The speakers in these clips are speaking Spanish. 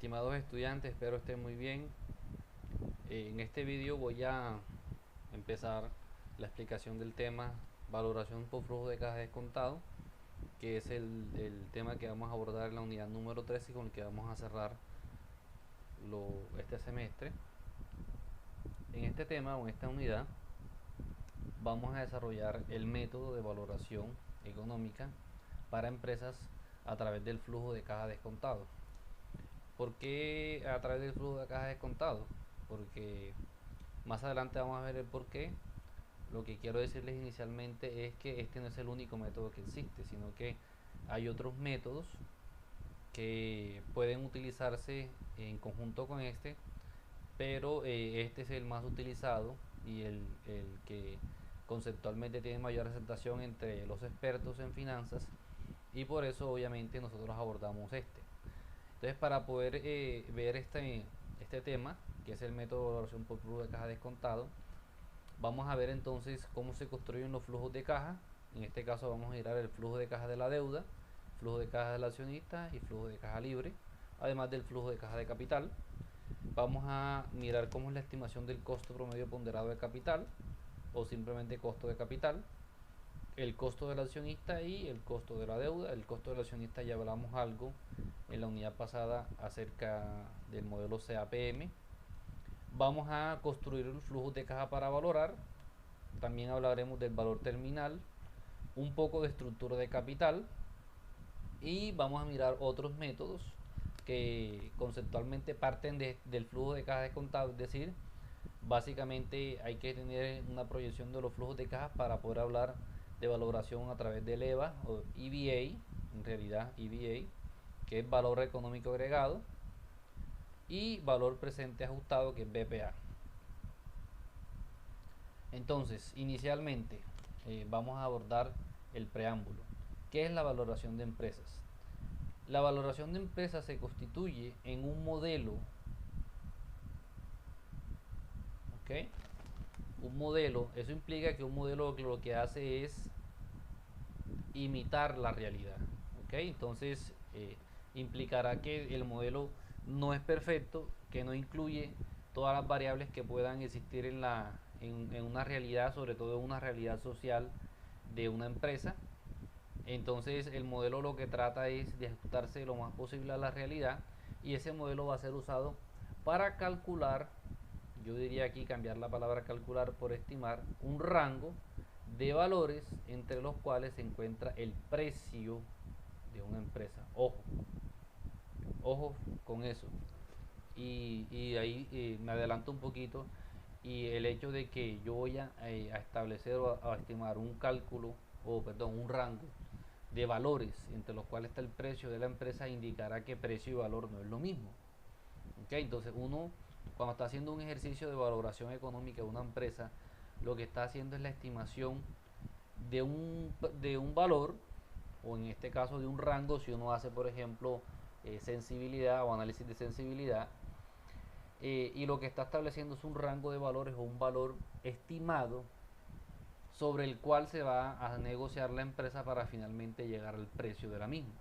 Estimados estudiantes, espero estén muy bien. En este vídeo voy a empezar la explicación del tema valoración por flujo de caja descontado, que es el tema que vamos a abordar en la unidad número 13 y con el que vamos a cerrar este semestre. En este tema o en esta unidad vamos a desarrollar el método de valoración económica para empresas a través del flujo de caja descontado. ¿Por qué a través del flujo de caja descontado? Porque más adelante vamos a ver el por qué. Lo que quiero decirles inicialmente es que este no es el único método que existe, sino que hay otros métodos que pueden utilizarse en conjunto con este, pero este es el más utilizado y el que conceptualmente tiene mayor aceptación entre los expertos en finanzas, y por eso obviamente nosotros abordamos este. Entonces, para poder ver este tema, que es el método de valoración por flujo de caja descontado, vamos a ver entonces cómo se construyen los flujos de caja. En este caso vamos a mirar el flujo de caja de la deuda, flujo de caja del accionista y flujo de caja libre, además del flujo de caja de capital. Vamos a mirar cómo es la estimación del costo promedio ponderado de capital o simplemente costo de capital, el costo del accionista y el costo de la deuda. El costo del accionista ya hablamos algo en la unidad pasada acerca del modelo CAPM. Vamos a construir el flujo de caja para valorar. También hablaremos del valor terminal, un poco de estructura de capital, y vamos a mirar otros métodos que conceptualmente parten del flujo de caja descontado. Es decir, básicamente hay que tener una proyección de los flujos de caja para poder hablar de valoración a través del EVA o EVA, en realidad EVA, que es valor económico agregado, y valor presente ajustado, que es BPA. Entonces, inicialmente vamos a abordar el preámbulo. ¿Qué es la valoración de empresas? La valoración de empresas se constituye en un modelo, ¿ok? Un modelo, eso implica que un modelo lo que hace es imitar la realidad, ¿ok? Entonces, implicará que el modelo no es perfecto, que no incluye todas las variables que puedan existir en una realidad, sobre todo en una realidad social de una empresa. Entonces el modelo lo que trata es de ajustarse lo más posible a la realidad, y ese modelo va a ser usado para calcular, yo diría aquí cambiar la palabra calcular por estimar, un rango de valores entre los cuales se encuentra el precio de una empresa. Ojo con eso. Y ahí me adelanto un poquito, y el hecho de que yo voy a establecer o a estimar un cálculo, o perdón, un rango de valores entre los cuales está el precio de la empresa, indicará que precio y valor no es lo mismo. ¿Okay? Entonces uno, cuando está haciendo un ejercicio de valoración económica de una empresa, lo que está haciendo es la estimación de un valor, o en este caso de un rango. Si uno hace, por ejemplo, sensibilidad o análisis de sensibilidad, y lo que está estableciendo es un rango de valores o un valor estimado sobre el cual se va a negociar la empresa para finalmente llegar al precio de la misma.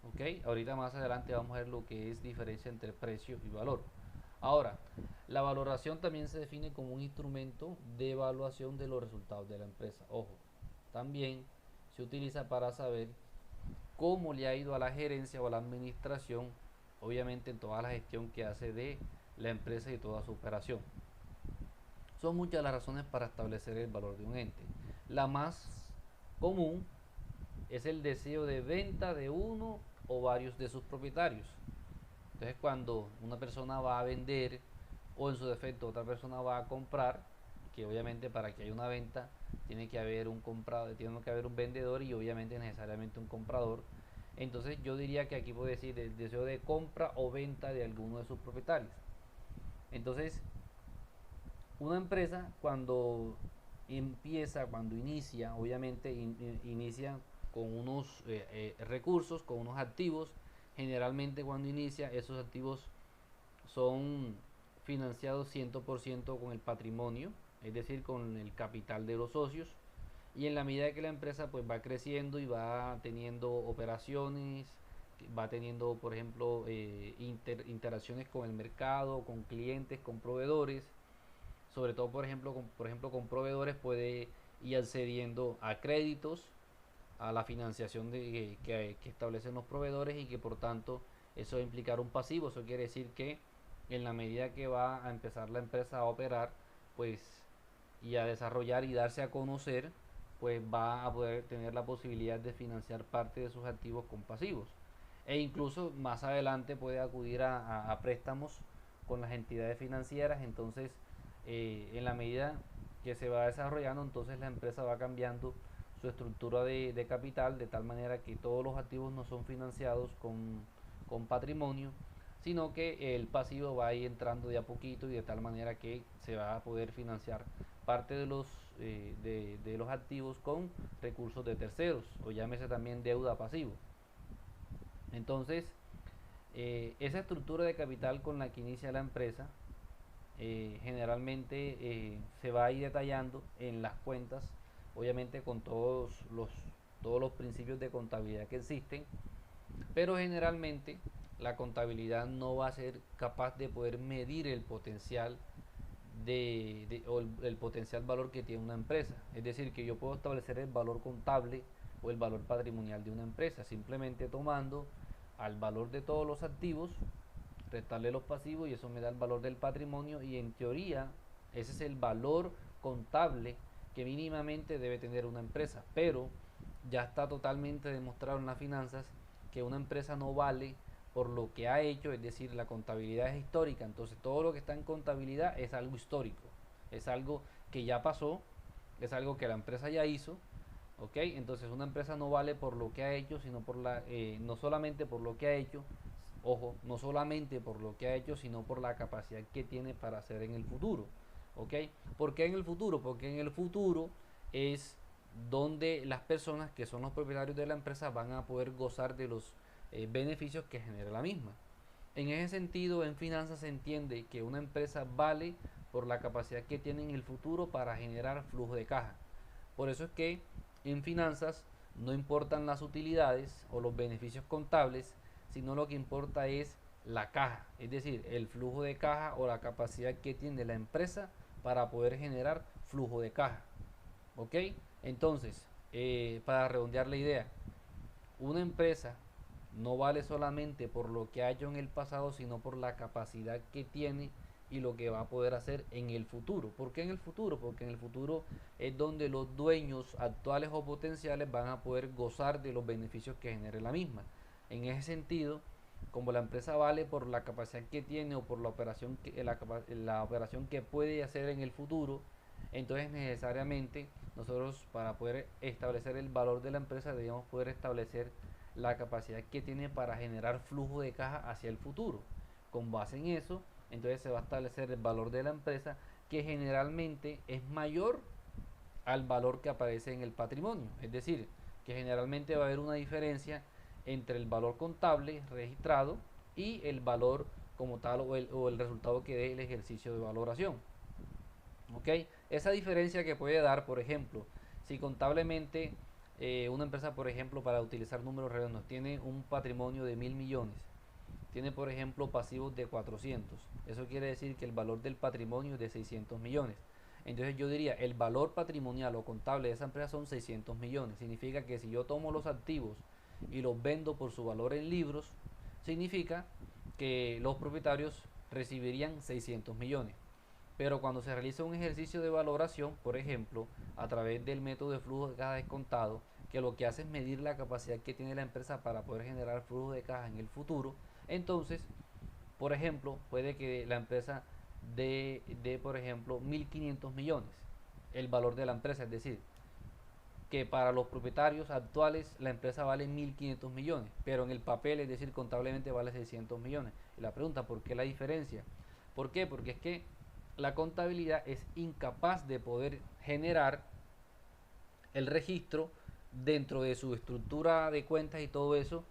¿Ok? Ahorita más adelante vamos a ver lo que es diferencia entre precio y valor. Ahora, la valoración también se define como un instrumento de evaluación de los resultados de la empresa. Ojo, también se utiliza para saber cómo le ha ido a la gerencia o a la administración, obviamente en toda la gestión que hace de la empresa y toda su operación. Son muchas las razones para establecer el valor de un ente. La más común es el deseo de venta de uno o varios de sus propietarios. Entonces, cuando una persona va a vender, o en su defecto otra persona va a comprar, que obviamente para que haya una venta tiene que haber un comprador, tiene que haber un vendedor y obviamente necesariamente un comprador. Entonces yo diría que aquí puede decir el deseo de compra o venta de alguno de sus propietarios. Entonces, una empresa cuando cuando inicia, obviamente inicia con unos recursos, con unos activos. Generalmente cuando inicia, esos activos son financiados 100% con el patrimonio, es decir, con el capital de los socios. Y en la medida que la empresa pues va creciendo y va teniendo operaciones, va teniendo, por ejemplo, interacciones con el mercado, con clientes, con proveedores, sobre todo, por ejemplo, con proveedores puede ir accediendo a créditos, a la financiación que establecen los proveedores y que por tanto eso va a implicar un pasivo. Eso quiere decir que en la medida que va a empezar la empresa a operar, pues, y a desarrollar y darse a conocer, pues va a poder tener la posibilidad de financiar parte de sus activos con pasivos. E incluso más adelante puede acudir a préstamos con las entidades financieras. Entonces, en la medida que se va desarrollando, entonces la empresa va cambiando su estructura de capital de tal manera que todos los activos no son financiados con patrimonio, sino que el pasivo va a ir entrando de a poquito y de tal manera que se va a poder financiar parte de los activos con recursos de terceros, o llámese también deuda pasivo. Entonces, esa estructura de capital con la que inicia la empresa generalmente se va a ir detallando en las cuentas, obviamente con todos los principios de contabilidad que existen, pero generalmente la contabilidad no va a ser capaz de poder medir el potencial o el potencial valor que tiene una empresa. Es decir, que yo puedo establecer el valor contable o el valor patrimonial de una empresa simplemente tomando al valor de todos los activos, restarle los pasivos y eso me da el valor del patrimonio, y en teoría ese es el valor contable que mínimamente debe tener una empresa. Pero ya está totalmente demostrado en las finanzas que una empresa no vale por lo que ha hecho, es decir, la contabilidad es histórica. Entonces todo lo que está en contabilidad es algo histórico, es algo que ya pasó, es algo que la empresa ya hizo. ¿Ok? Entonces una empresa no vale por lo que ha hecho, sino no solamente por lo que ha hecho, ojo, no solamente por lo que ha hecho, sino por la capacidad que tiene para hacer en el futuro. ¿Ok? ¿Por qué en el futuro? Porque en el futuro es donde las personas que son los propietarios de la empresa van a poder gozar de los beneficios que genera la misma. En ese sentido, en finanzas se entiende que una empresa vale por la capacidad que tiene en el futuro para generar flujo de caja. Por eso es que en finanzas no importan las utilidades o los beneficios contables, sino lo que importa es la caja, es decir, el flujo de caja o la capacidad que tiene la empresa para poder generar flujo de caja. ¿Ok? Entonces, para redondear la idea, una empresa no vale solamente por lo que ha hecho en el pasado, sino por la capacidad que tiene y lo que va a poder hacer en el futuro. ¿Por qué en el futuro? Porque en el futuro es donde los dueños actuales o potenciales van a poder gozar de los beneficios que genere la misma. En ese sentido, como la empresa vale por la capacidad que tiene o por la operación que puede hacer en el futuro, entonces necesariamente nosotros, para poder establecer el valor de la empresa, debemos poder establecer la capacidad que tiene para generar flujo de caja hacia el futuro. Con base en eso, entonces se va a establecer el valor de la empresa, que generalmente es mayor al valor que aparece en el patrimonio. Es decir, que generalmente va a haber una diferencia entre el valor contable registrado y el valor como tal, o el resultado que dé el ejercicio de valoración. ¿Ok? Esa diferencia que puede dar, por ejemplo, si contablemente una empresa, por ejemplo, para utilizar números redondos, tiene un patrimonio de 1.000 millones, tiene, por ejemplo, pasivos de 400, eso quiere decir que el valor del patrimonio es de 600 millones. Entonces yo diría, el valor patrimonial o contable de esa empresa son 600 millones. Significa que si yo tomo los activos y los vendo por su valor en libros, significa que los propietarios recibirían 600 millones. Pero cuando se realiza un ejercicio de valoración, por ejemplo, a través del método de flujo de caja descontado, que lo que hace es medir la capacidad que tiene la empresa para poder generar flujo de caja en el futuro, entonces, por ejemplo, puede que la empresa dé, por ejemplo, 1.500 millones, el valor de la empresa, es decir, que para los propietarios actuales la empresa vale 1.500 millones, pero en el papel, es decir, contablemente vale 600 millones. Y la pregunta, ¿por qué la diferencia? ¿Por qué? Porque es que la contabilidad es incapaz de poder generar el registro dentro de su estructura de cuentas y todo eso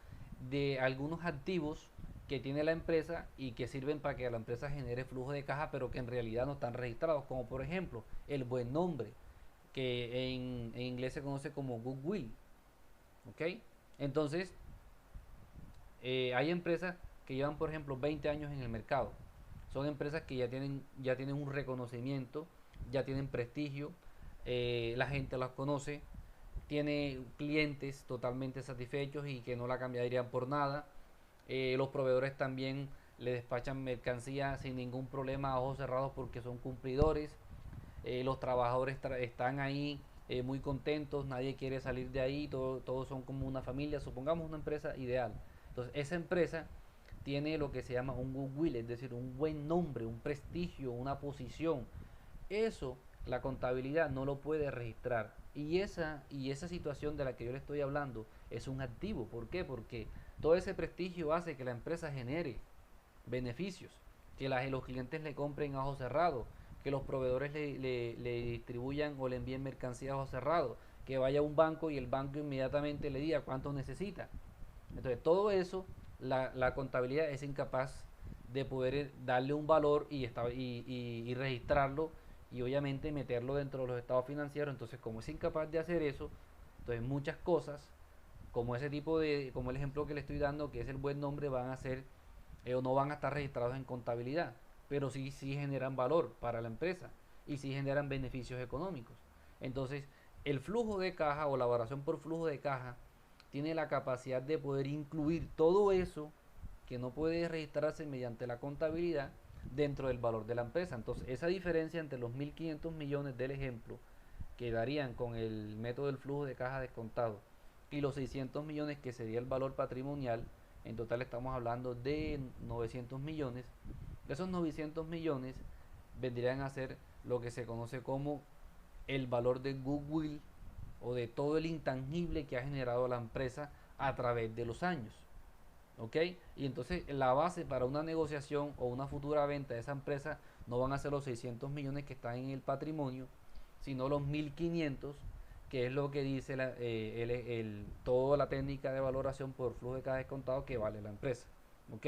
de algunos activos que tiene la empresa y que sirven para que la empresa genere flujo de caja, pero que en realidad no están registrados, como por ejemplo el buen nombre, que en inglés se conoce como goodwill. ¿Ok? Entonces, Hay empresas que llevan, por ejemplo, 20 años en el mercado. Son empresas que ya tienen un reconocimiento, ya tienen prestigio, la gente las conoce, tiene clientes totalmente satisfechos y que no la cambiarían por nada. Los proveedores también le despachan mercancía sin ningún problema a ojos cerrados porque son cumplidores. Los trabajadores están ahí muy contentos, nadie quiere salir de ahí, todos son como una familia, supongamos una empresa ideal. Entonces esa empresa tiene lo que se llama un goodwill, es decir, un buen nombre, un prestigio, una posición. Eso la contabilidad no lo puede registrar. Y esa situación de la que yo le estoy hablando es un activo. ¿Por qué? Porque todo ese prestigio hace que la empresa genere beneficios, que los clientes le compren a ojos cerrados, que los proveedores le distribuyan o le envíen mercancía a ojos cerrados, que vaya a un banco y el banco inmediatamente le diga cuánto necesita. Entonces todo eso la contabilidad es incapaz de poder darle un valor y registrarlo y obviamente meterlo dentro de los estados financieros. Entonces como es incapaz de hacer eso, entonces muchas cosas como ese tipo de, como el ejemplo que le estoy dando, que es el buen nombre, van a ser o no van a estar registrados en contabilidad, pero sí generan valor para la empresa y sí generan beneficios económicos. Entonces, el flujo de caja o la valoración por flujo de caja tiene la capacidad de poder incluir todo eso que no puede registrarse mediante la contabilidad dentro del valor de la empresa. Entonces, esa diferencia entre los 1.500 millones del ejemplo que darían con el método del flujo de caja descontado y los 600 millones que sería el valor patrimonial, en total estamos hablando de 900 millones. Esos 900 millones vendrían a ser lo que se conoce como el valor de goodwill o de todo el intangible que ha generado la empresa a través de los años. ¿Ok? Y entonces la base para una negociación o una futura venta de esa empresa no van a ser los 600 millones que están en el patrimonio, sino los 1.500, que es lo que dice toda la técnica de valoración por flujo de caja descontado que vale la empresa. ¿Ok?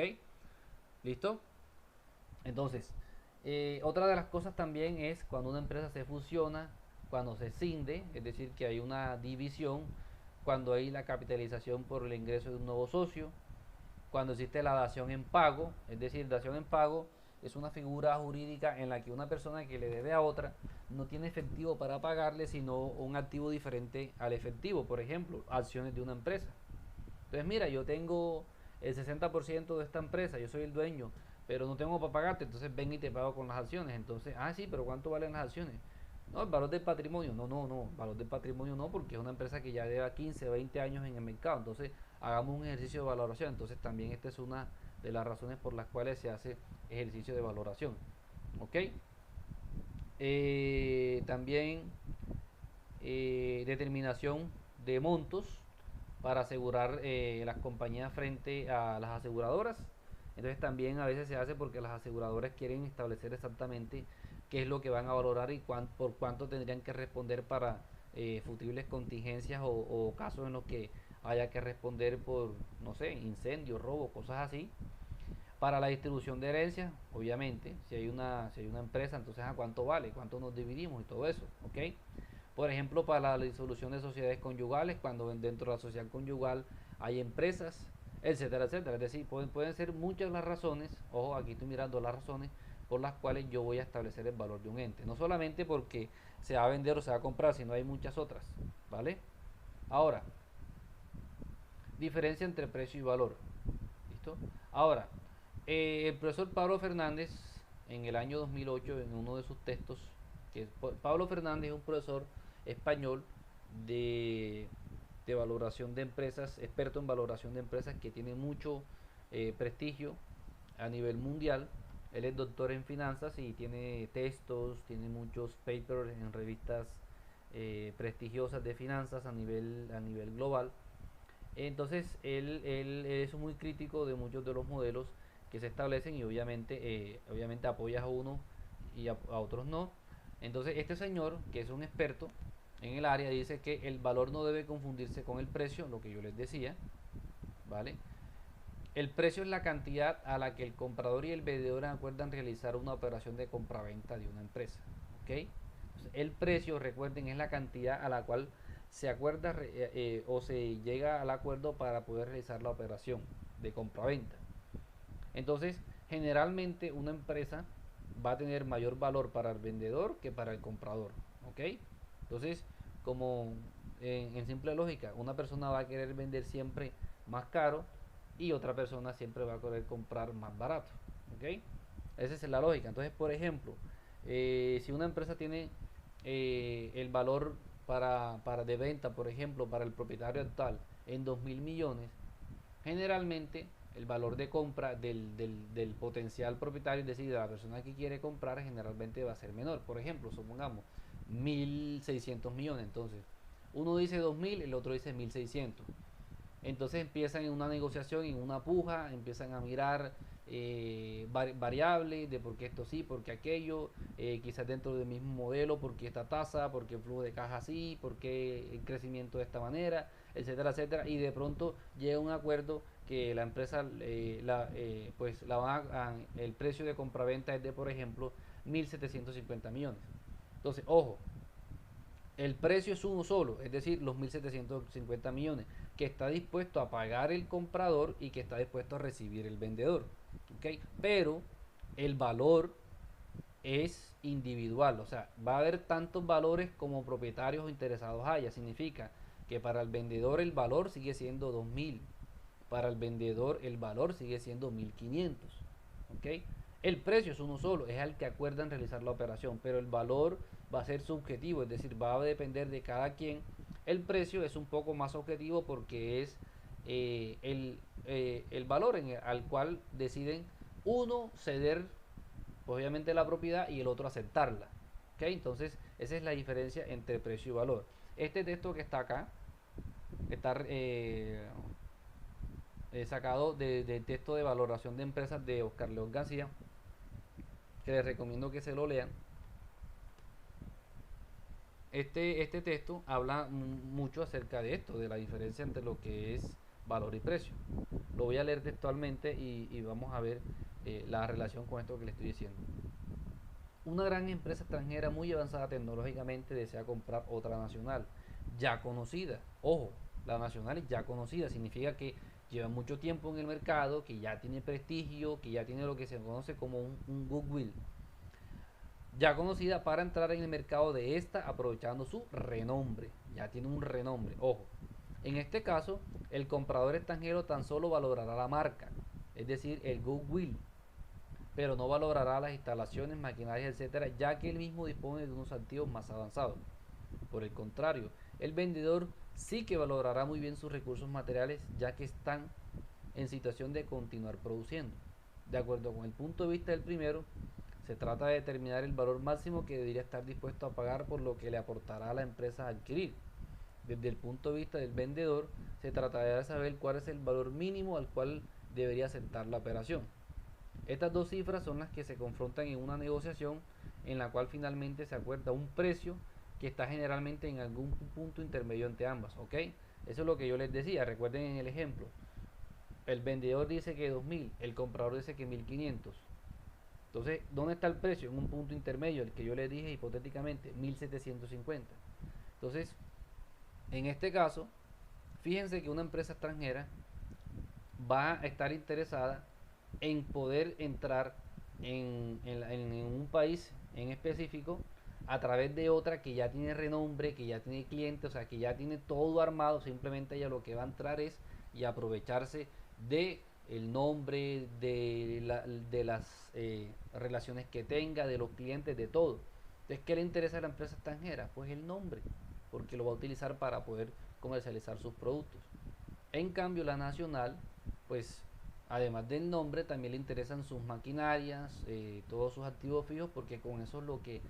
¿Listo? Entonces, otra de las cosas también es cuando una empresa se fusiona, cuando se cinde, es decir, que hay una división, cuando hay la capitalización por el ingreso de un nuevo socio, cuando existe la dación en pago, es decir, dación en pago es una figura jurídica en la que una persona que le debe a otra no tiene efectivo para pagarle, sino un activo diferente al efectivo, por ejemplo, acciones de una empresa. Entonces, mira, yo tengo el 60% de esta empresa, yo soy el dueño, pero no tengo para pagarte, entonces ven y te pago con las acciones. Entonces, sí, pero ¿cuánto valen las acciones? No, el valor del patrimonio. No, valor del patrimonio no, porque es una empresa que ya lleva 15, 20 años en el mercado. Entonces, hagamos un ejercicio de valoración. Entonces, también esta es una de las razones por las cuales se hace ejercicio de valoración. ¿Ok? También determinación de montos para asegurar las compañías frente a las aseguradoras. Entonces también a veces se hace porque las aseguradoras quieren establecer exactamente qué es lo que van a valorar y por cuánto tendrían que responder para futubles contingencias o casos en los que haya que responder por, no sé, incendio, robo, cosas así. Para la distribución de herencias, obviamente, si hay una empresa, entonces a cuánto vale, cuánto nos dividimos y todo eso, ¿ok? Por ejemplo, para la disolución de sociedades conyugales, cuando dentro de la sociedad conyugal hay empresas, etcétera, etcétera. Es decir, pueden ser muchas las razones, ojo, aquí estoy mirando las razones por las cuales yo voy a establecer el valor de un ente. No solamente porque se va a vender o se va a comprar, sino hay muchas otras, ¿vale? Ahora, diferencia entre precio y valor. ¿Listo? Ahora, el profesor Pablo Fernández, en el año 2008, en uno de sus textos, Pablo Fernández es un profesor español de, de valoración de empresas, experto en valoración de empresas que tiene mucho prestigio a nivel mundial. Él es doctor en finanzas y tiene textos, tiene muchos papers en revistas prestigiosas de finanzas a nivel global. Entonces, él es muy crítico de muchos de los modelos que se establecen y obviamente apoya a uno y a otros no. Entonces, este señor, que es un experto en el área, dice que el valor no debe confundirse con el precio, lo que yo les decía, ¿vale? El precio es la cantidad a la que el comprador y el vendedor acuerdan realizar una operación de compraventa de una empresa, ¿ok? Entonces, el precio, recuerden, es la cantidad a la cual se acuerda o se llega al acuerdo para poder realizar la operación. de compraventa. Entonces, generalmente una empresa va a tener mayor valor para el vendedor que para el comprador, ¿ok? Entonces, como en simple lógica, una persona va a querer vender siempre más caro y otra persona siempre va a querer comprar más barato, ¿ok? Esa es la lógica. Entonces, por ejemplo, si una empresa tiene el valor para de venta, por ejemplo, para el propietario actual en 2.000 millones, generalmente el valor de compra del potencial propietario, es decir, de la persona que quiere comprar, generalmente va a ser menor. Por ejemplo, supongamos 1.600 millones. Entonces, uno dice 2.000, el otro dice 1.600. Entonces empiezan en una negociación, en una puja, empiezan a mirar variables de por qué esto sí, por qué aquello, quizás dentro del mismo modelo, por qué esta tasa, por qué el flujo de caja así, por qué el crecimiento de esta manera, etcétera, etcétera. Y de pronto llega un acuerdo que la empresa, pues el precio de compraventa es de, por ejemplo, 1.750 millones. Entonces, ojo, el precio es uno solo, es decir, los 1.750 millones que está dispuesto a pagar el comprador y que está dispuesto a recibir el vendedor. ¿Ok? Pero el valor es individual, o sea, va a haber tantos valores como propietarios o interesados haya. Significa que para el vendedor el valor sigue siendo 2.000, para el vendedor el valor sigue siendo 1.500. ¿Ok? El precio es uno solo, es al que acuerdan realizar la operación, pero el valor va a ser subjetivo, es decir, va a depender de cada quien. El precio es un poco más objetivo porque es el valor al cual deciden uno ceder, pues, obviamente, la propiedad y el otro aceptarla. ¿Ok? Entonces, esa es la diferencia entre precio y valor. Este texto que está acá está sacado del texto de valoración de empresas de Oscar León García, que les recomiendo que se lo lean. Este texto habla mucho acerca de esto, de la diferencia entre lo que es valor y precio. Lo voy a leer textualmente y vamos a ver la relación con esto que le estoy diciendo. Una gran empresa extranjera muy avanzada tecnológicamente desea comprar otra nacional, ya conocida. Ojo, la nacional es ya conocida, significa que lleva mucho tiempo en el mercado, que ya tiene prestigio, que ya tiene lo que se conoce como un goodwill. Ya conocida para entrar en el mercado de esta aprovechando su renombre. Ya tiene un renombre, ojo. En este caso, el comprador extranjero tan solo valorará la marca, es decir, el goodwill, pero no valorará las instalaciones, maquinarias, etcétera, ya que él mismo dispone de unos activos más avanzados. Por el contrario, el vendedor sí que valorará muy bien sus recursos materiales, ya que están en situación de continuar produciendo. De acuerdo con el punto de vista del primero, se trata de determinar el valor máximo que debería estar dispuesto a pagar por lo que le aportará a la empresa a adquirir. Desde el punto de vista del vendedor, se tratará de saber cuál es el valor mínimo al cual debería aceptar la operación. Estas dos cifras son las que se confrontan en una negociación en la cual finalmente se acuerda un precio que está generalmente en algún punto intermedio entre ambas, ¿ok? Eso es lo que yo les decía, recuerden en el ejemplo. El vendedor dice que 2.000, el comprador dice que 1.500. Entonces, ¿dónde está el precio? En un punto intermedio, el que yo les dije hipotéticamente, 1.750. Entonces, en este caso, fíjense que una empresa extranjera va a estar interesada en poder entrar en un país en específico a través de otra que ya tiene renombre, que ya tiene clientes, o sea, que ya tiene todo armado. Simplemente ella lo que va a entrar es y aprovecharse de el nombre, de las relaciones que tenga, de los clientes, de todo. Entonces, ¿qué le interesa a la empresa extranjera? Pues el nombre, porque lo va a utilizar para poder comercializar sus productos. En cambio, la nacional, pues, además del nombre, también le interesan sus maquinarias, todos sus activos fijos, porque con eso es lo que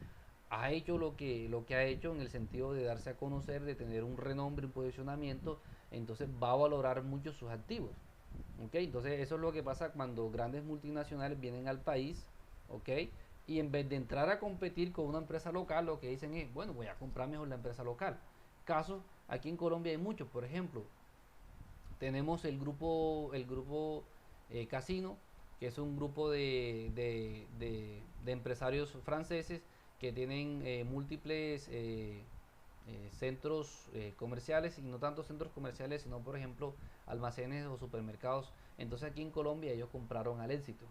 ha hecho lo que ha hecho en el sentido de darse a conocer, de tener un renombre, un posicionamiento. Entonces va a valorar mucho sus activos. ¿Ok? Entonces eso es lo que pasa cuando grandes multinacionales vienen al país, ¿ok? Y en vez de entrar a competir con una empresa local, lo que dicen es, bueno, voy a comprar mejor la empresa local. Casos, aquí en Colombia hay muchos. Por ejemplo, tenemos el grupo Casino, que es un grupo de empresarios franceses que tienen múltiples centros comerciales, y no tanto centros comerciales, sino, por ejemplo, almacenes o supermercados Entonces aquí en Colombia ellos compraron al Éxito.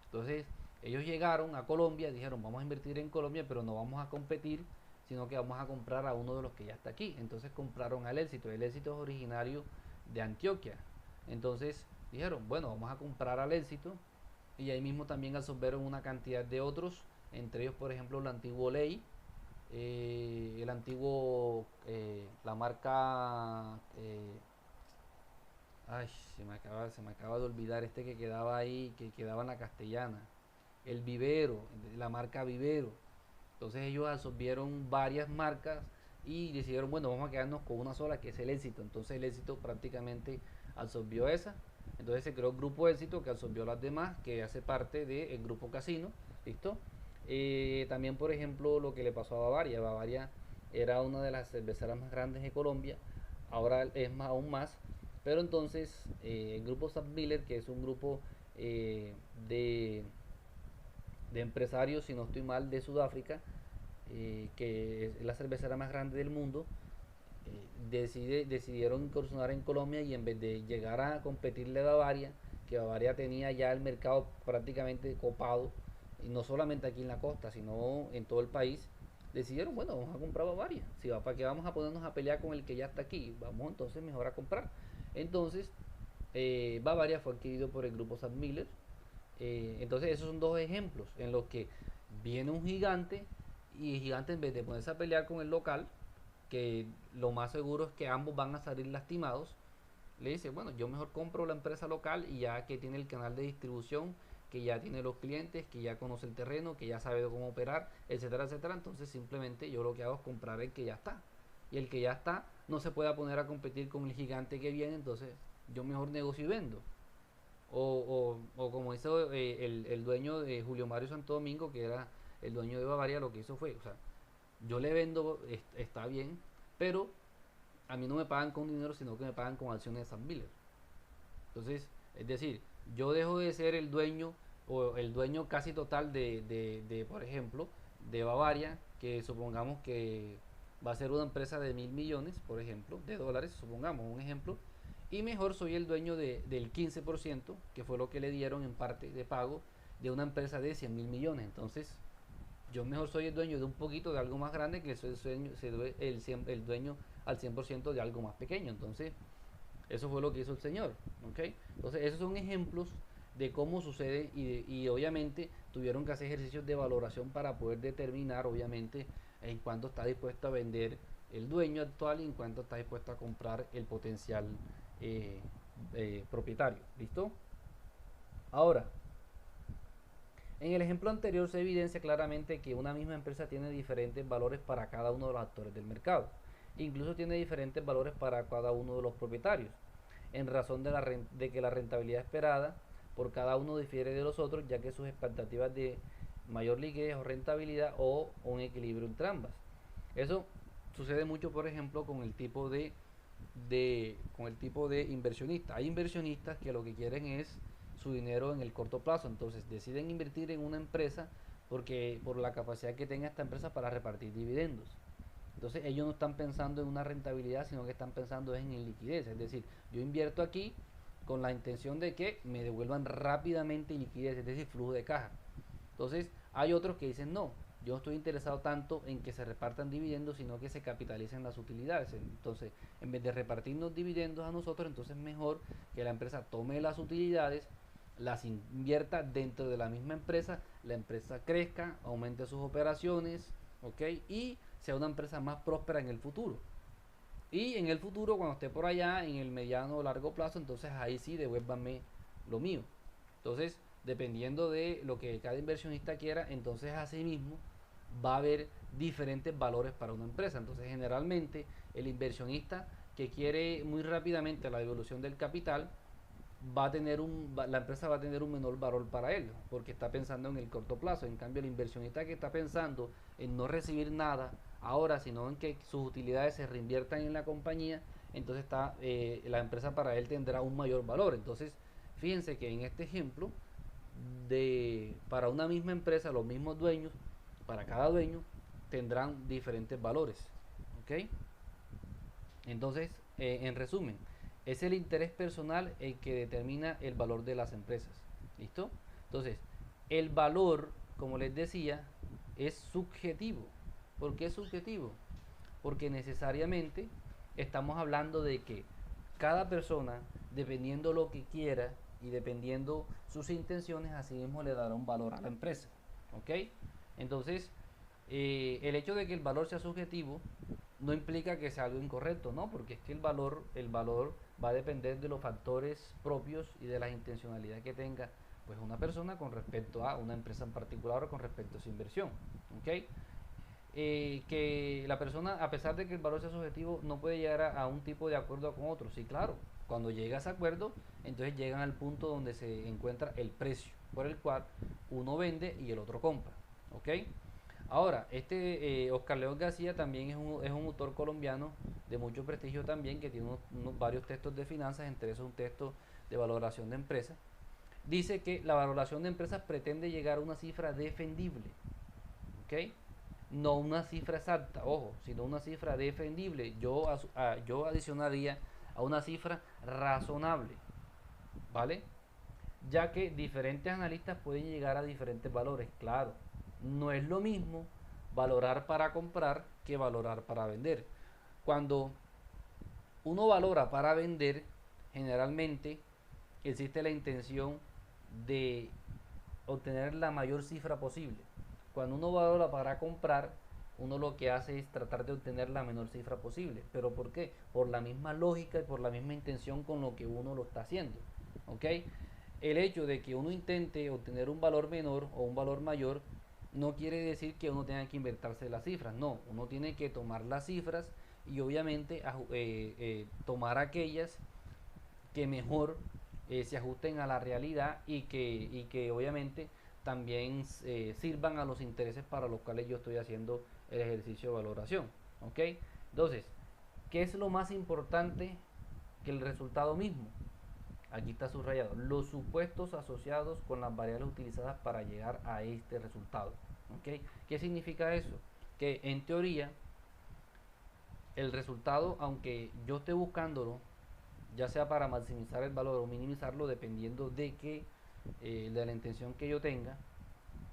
Entonces ellos llegaron a Colombia, dijeron vamos a invertir en Colombia, pero no vamos a competir, sino que vamos a comprar a uno de los que ya está aquí. Entonces compraron al Éxito. El Éxito es originario de Antioquia. Entonces dijeron, bueno, vamos a comprar al Éxito. Y ahí mismo también absorbieron una cantidad de otros, entre ellos por ejemplo el antiguo Ley, el antiguo, la marca, ay, se me acaba de olvidar este que quedaba ahí, que quedaba en la Castellana, el Vivero, la marca Vivero. Entonces ellos absorbieron varias marcas y decidieron, bueno, vamos a quedarnos con una sola que es el Éxito. Entonces el Éxito prácticamente absorbió esa. Entonces se creó el grupo Éxito que absorbió las demás, que hace parte del grupo Casino. ¿Listo? También, por ejemplo, lo que le pasó a Bavaria. Bavaria era una de las cerveceras más grandes de Colombia. Ahora es más, aún más. Pero entonces el grupo Miller, que es un grupo eh, de, de empresarios, si no estoy mal, de Sudáfrica, que es la cervecera más grande del mundo, decidieron incursionar en Colombia y en vez de llegar a competirle a Bavaria, que Bavaria tenía ya el mercado prácticamente copado, y no solamente aquí en la costa, sino en todo el país, decidieron, bueno, vamos a comprar Bavaria. Si va, ¿para qué vamos a ponernos a pelear con el que ya está aquí? Vamos entonces mejor a comprar. Entonces, Bavaria fue adquirido por el grupo Miller. Entonces, esos son dos ejemplos en los que viene un gigante y el gigante, en vez de ponerse a pelear con el local, que lo más seguro es que ambos van a salir lastimados, le dice, bueno, yo mejor compro la empresa local y ya que tiene el canal de distribución, que ya tiene los clientes, que ya conoce el terreno, que ya sabe cómo operar, etcétera, etcétera. Entonces simplemente yo lo que hago es comprar el que ya está. Y el que ya está no se puede poner a competir con el gigante que viene, entonces yo mejor negocio y vendo. O como hizo el dueño de Julio Mario Santo Domingo, que era el dueño de Bavaria, lo que hizo fue, o sea, yo le vendo, está bien, pero a mí no me pagan con dinero, sino que me pagan con acciones de Sam Miller. Entonces, es decir, yo dejo de ser el dueño o el dueño casi total por ejemplo, de Bavaria, que supongamos que va a ser una empresa de 1.000 millones, por ejemplo, de dólares, supongamos un ejemplo, y mejor soy el dueño del 15%, que fue lo que le dieron en parte de pago de una empresa de 100.000 millones. Entonces, yo mejor soy el dueño de un poquito de algo más grande que soy el dueño al 100% de algo más pequeño. Entonces, eso fue lo que hizo el señor. ¿Ok? Entonces, esos son ejemplos de cómo sucede y obviamente tuvieron que hacer ejercicios de valoración para poder determinar, obviamente, en cuánto está dispuesto a vender el dueño actual y en cuánto está dispuesto a comprar el potencial eh, propietario. ¿Listo? Ahora, en el ejemplo anterior se evidencia claramente que una misma empresa tiene diferentes valores para cada uno de los actores del mercado. Incluso tiene diferentes valores para cada uno de los propietarios, en razón de que la rentabilidad esperada por cada uno difiere de los otros, ya que sus expectativas de mayor liquidez o rentabilidad o un equilibrio entre ambas. Eso sucede mucho, por ejemplo, con el tipo con el tipo de inversionista. Hay inversionistas que lo que quieren es su dinero en el corto plazo, entonces deciden invertir en una empresa porque por la capacidad que tenga esta empresa para repartir dividendos. Entonces ellos no están pensando en una rentabilidad, sino que están pensando en liquidez. Es decir, yo invierto aquí con la intención de que me devuelvan rápidamente liquidez, es decir, flujo de caja. Entonces hay otros que dicen no, yo no estoy interesado tanto en que se repartan dividendos, sino que se capitalicen las utilidades. Entonces, en vez de repartirnos dividendos a nosotros, entonces mejor que la empresa tome las utilidades, las invierta dentro de la misma empresa, la empresa crezca, aumente sus operaciones, ¿ok? Y sea una empresa más próspera en el futuro. Y en el futuro, cuando esté por allá, en el mediano o largo plazo, entonces ahí sí devuélvanme lo mío. Entonces, dependiendo de lo que cada inversionista quiera, entonces así mismo va a haber diferentes valores para una empresa. Entonces, generalmente, el inversionista que quiere muy rápidamente la devolución del capital, la empresa va a tener un menor valor para él, porque está pensando en el corto plazo. En cambio, el inversionista que está pensando en no recibir nada ahora, sino en que sus utilidades se reinviertan en la compañía, entonces la empresa para él tendrá un mayor valor. Entonces, fíjense que en este ejemplo, para una misma empresa, los mismos dueños, para cada dueño, tendrán diferentes valores. ¿Ok? Entonces, en resumen, Es el interés personal el que determina el valor de las empresas. ¿Listo? Entonces, el valor, como les decía, es subjetivo. ¿Por qué es subjetivo? Porque necesariamente estamos hablando de que cada persona, dependiendo lo que quiera y dependiendo sus intenciones, así mismo le dará un valor a la empresa. ¿Ok? Entonces, el hecho de que el valor sea subjetivo no implica que sea algo incorrecto, ¿no? Porque es que el valor va a depender de los factores propios y de la intencionalidad que tenga pues una persona con respecto a una empresa en particular o con respecto a su inversión. ¿Ok? Que la persona, a pesar de que el valor sea subjetivo, no puede llegar a un tipo de acuerdo con otro. Sí, claro, cuando llega a ese acuerdo, entonces llegan al punto donde se encuentra el precio por el cual uno vende y el otro compra. ¿Ok? Ahora, Oscar León García también es un autor colombiano de mucho prestigio también, que tiene varios textos de finanzas, entre esos un texto de valoración de empresas. Dice que la valoración de empresas pretende llegar a una cifra defendible, ¿ok? No una cifra exacta, ojo, sino una cifra defendible. Yo adicionaría a una cifra razonable, ¿vale? Ya que diferentes analistas pueden llegar a diferentes valores. Claro, no es lo mismo valorar para comprar que valorar para vender. Cuando uno valora para vender, generalmente existe la intención de obtener la mayor cifra posible. Cuando uno valora para comprar, uno lo que hace es tratar de obtener la menor cifra posible. ¿Pero por qué? Por la misma lógica y por la misma intención con lo que uno lo está haciendo. ¿Ok? El hecho de que uno intente obtener un valor menor o un valor mayor no quiere decir que uno tenga que inventarse las cifras. No, uno tiene que tomar las cifras y obviamente tomar aquellas que mejor se ajusten a la realidad y que obviamente también sirvan a los intereses para los cuales yo estoy haciendo el ejercicio de valoración. ¿Ok? Entonces, ¿qué es lo más importante que el resultado mismo? Aquí está subrayado: los supuestos asociados con las variables utilizadas para llegar a este resultado. ¿Ok? ¿Qué significa eso? Que en teoría el resultado, aunque yo esté buscándolo, ya sea para maximizar el valor o minimizarlo, dependiendo de la intención que yo tenga,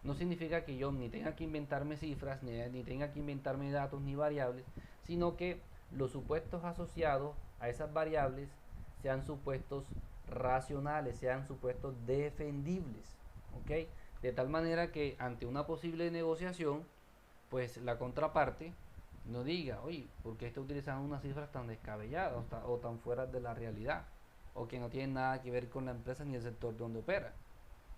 no significa que yo ni tenga que inventarme cifras, ni tenga que inventarme datos ni variables, sino que los supuestos asociados a esas variables sean supuestos racionales, sean supuestos defendibles, ¿ok? De tal manera que ante una posible negociación, pues la contraparte no diga, oye, ¿por qué está utilizando unas cifras tan descabelladas o tan fuera de la realidad? O que no tienen nada que ver con la empresa ni el sector donde opera.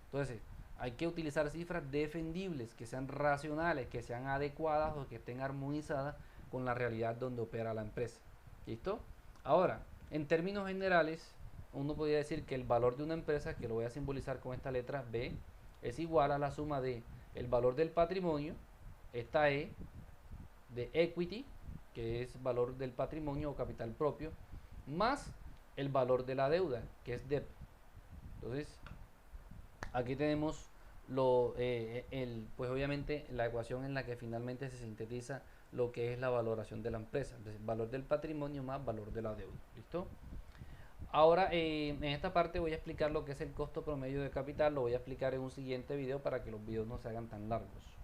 Entonces, hay que utilizar cifras defendibles, que sean racionales, que sean adecuadas o que estén armonizadas con la realidad donde opera la empresa. ¿Listo? Ahora, en términos generales, uno podría decir que el valor de una empresa, que lo voy a simbolizar con esta letra B, es igual a la suma de el valor del patrimonio, esta E, de equity, que es valor del patrimonio o capital propio, más el valor de la deuda, que es debt. Entonces, aquí tenemos pues obviamente la ecuación en la que finalmente se sintetiza lo que es la valoración de la empresa. Entonces, valor del patrimonio más valor de la deuda. ¿Listo? Ahora, en esta parte voy a explicar lo que es el costo promedio de capital. Lo voy a explicar en un siguiente video para que los videos no se hagan tan largos.